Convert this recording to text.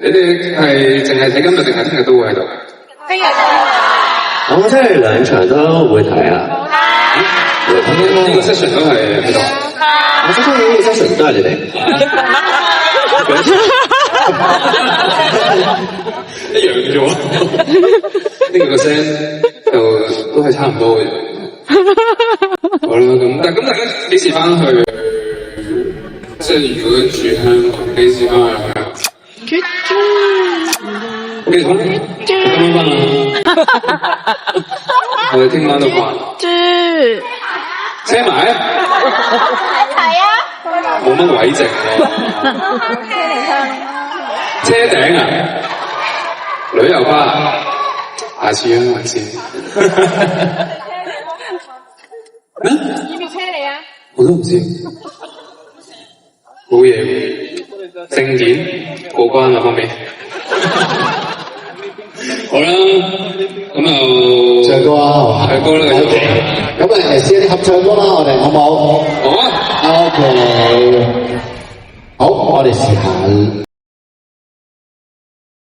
你哋係淨係睇今日定係聽日都會喺度？聽日。我真係兩場都會睇啊！呢個 session 都係喺度。我真係呢個 session 都係你哋。一樣嘅啫喎。呢個聲就都係差唔多嘅。好啦，咁但係咁大家幾時翻去？即係如果住香港，幾時翻去香港？幾時翻？今晚翻啊！我哋聽晚都翻。車埋？係啊。冇乜位剩喎。車頂啊？旅遊巴？下次啊，下次。要唔要車你啊？我都唔知。冇嘢喎，證件過關啦方面。好啦，咁就唱歌啊，唱歌啦，繼續。咁啊，試一啲合唱歌啦，我哋好冇？好啊。OK，好，我哋試下。